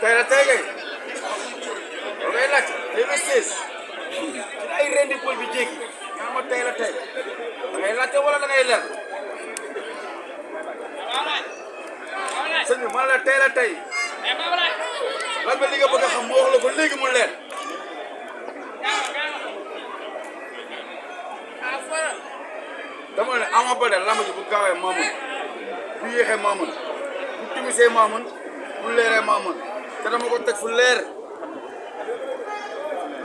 tey la tey kay ba ngay laaj léegi sées ci ay rendi pël bi jéggi nga ma tey la tey da ngay laajte wala da ngay leer sëñ bi man la tey la tey lan ba li nga bëgg a xam mu wax la ko léegi mu leer dama ne Ama Baldé lamb ji bu gaawee maamun bu yéexee maamun bu timisee maamun bu leeree maamun te dama ko teg fu leer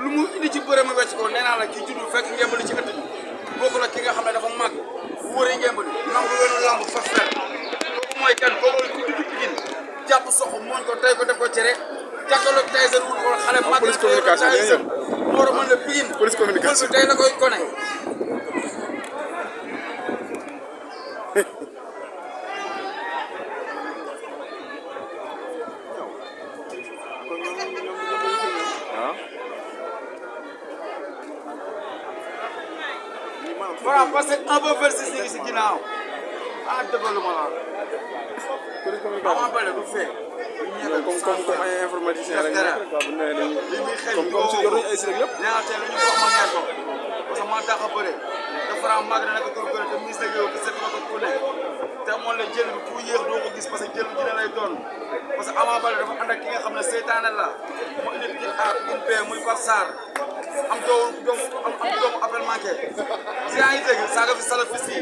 lu mu indi ci bëre ma wecc ko nee naa la ki juddu fekk ngembali ci ëtt bi bokku la ki nga xam ne dafa màgg bu wëree ngembali nangu wenu lamb fa fer kooku mooy kan kooku ku juddu Pikine jàpp soxu mooñ ko tey ko def ko cere jàkkaloog Tyson wul ko xale màgg police communication Tyson moo war a mën la Pikine police communication tey la koy kone voilà parce que un peu versis ñu ngi si ginnaaw ah dëggalu ma la. Ama Baldé du fee. comme ay informaticien rek comme si yor nañu ay si rek lépp. nee naa tey lu ñu wax ma ngeen ko parce que maa dàq a bëre te Franc màgg na naka tur bëre te mise na yow ki seet na ko ku ne te moom la jël bi ku yéex doo ko gis parce que jël bi dina lay doon parce que Ama Baldé dafa ànd ak ki nga xam ne seytaane la mu indi Pikine A Pikine B muy Pape Sarr am doomu appel manqué si yaa ngi dégg saaga fi salafis yi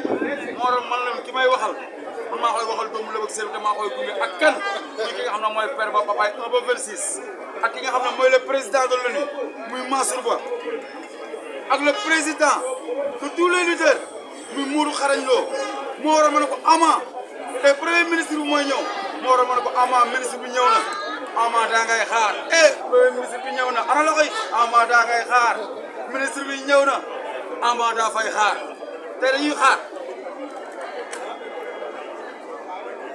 moo doon man la ki may waxal man maa koy waxal doomu Lëb ak Seydou te maa koy gunge ak kan muy ki nga xam ne mooy père ba papaay 1 ba 26 ak ki nga xam ne mooy le président de l'ONU muy Mansour Ba ak le président de tous les leaders muy Modou Xarañ Lo moo war a mën a ko Ama te premier ministre bi mooy ñëw moo war a mën a ko Ama ministre bi ñëw na Ama daa ngay xaar premier ministre bi ñëw na ana loxo yi Ama daa ngay xaar ministre bi ñëw na Ama daa fay xaar te dañuy xaar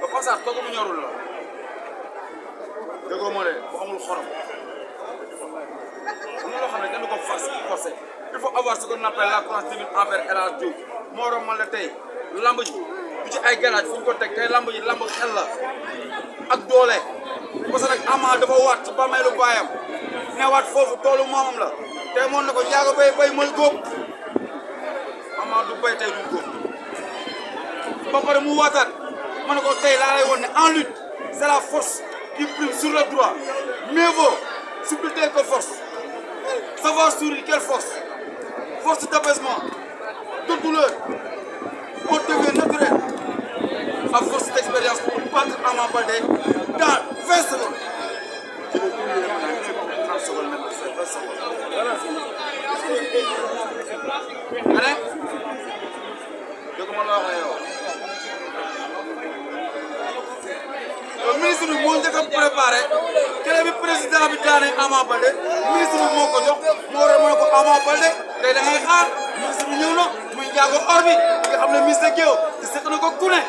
ba Fassar kooku mu ñorul la déggoo moo de bu amul xorom am na loo xam ne kenn du ko forcé il faut avoir ce qu'on appelle la confiance divine envers El Hadj Diouf moo waral man la tey lamb ji du ci ay galaaj fu ñu ko teg tey lamb ji lamb xel la ak doole parce que nag Ama dafa waat ci bàmmeelu baayam ne waat foofu toolu maamam la tey moon na ko njaago bay mooy góob Ama du bay tey du góob ba pare mu waataat ma ne ko tey laa lay woon ne en lutte c'est la force qui prime sur le droit mieux vaut subtilité que force savoir sourire quelle force force d'apaisement de douleur on devient naturel à force d'expérience pour battre Ama Baldé dans 20 secondes. Je vais tout lui répondre 30 secondes même, c'est 20 secondes. Allez, je commence à voir. Le ministre bi moo njëkk a préparé kele bi président bi daane Ama Baldé ministre bi moo ko jox moo war a mën a ko Ama Baldé tey da ngay xaar ministre bi ñëw na muy njaago or bi nga xam ne ministre Guèye di seq na ko ku ne.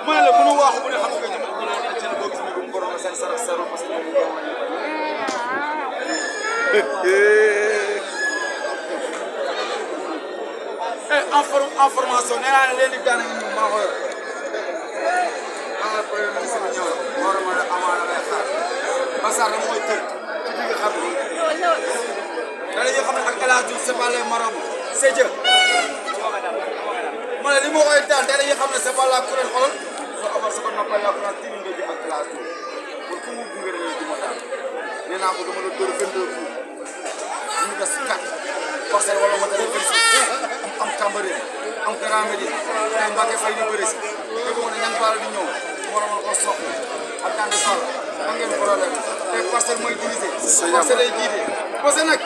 ma ne la mënu waaxu bu ne xam nga jëm bu ne teel boo gis ne bu mu borom seen sarax seru parce que information nee naa ne leen di gànnañ ñu maa ko yor maa la premier ministre bi ñëw moo war a mën a amaana lay xaar Bassar la mooy tëj ci digg xam bi da dañuy xam ne ak El Hadj Diouf c'est pas les marabouts c'est Dieu ma ne li ma koy daan te dañuy xam ne c'est pas la kuréel xolal faut avoir ce qu'on appelle la France tini nga ji ak El Hadj Diouf pour ku mu gunge dañuy duma daan nee naa ko dama la dóor 22 jours ñu des 4 parcelle wala ma tere 26 am Cambérène am Grand Médine tey Mbacké Faye di bëri si dégg nga ne ñan baal di ñëw war a mën ko soq ak Dande Fall am ngeen problème tey parcelle mooy divisé parcelle lay jiite parce que nag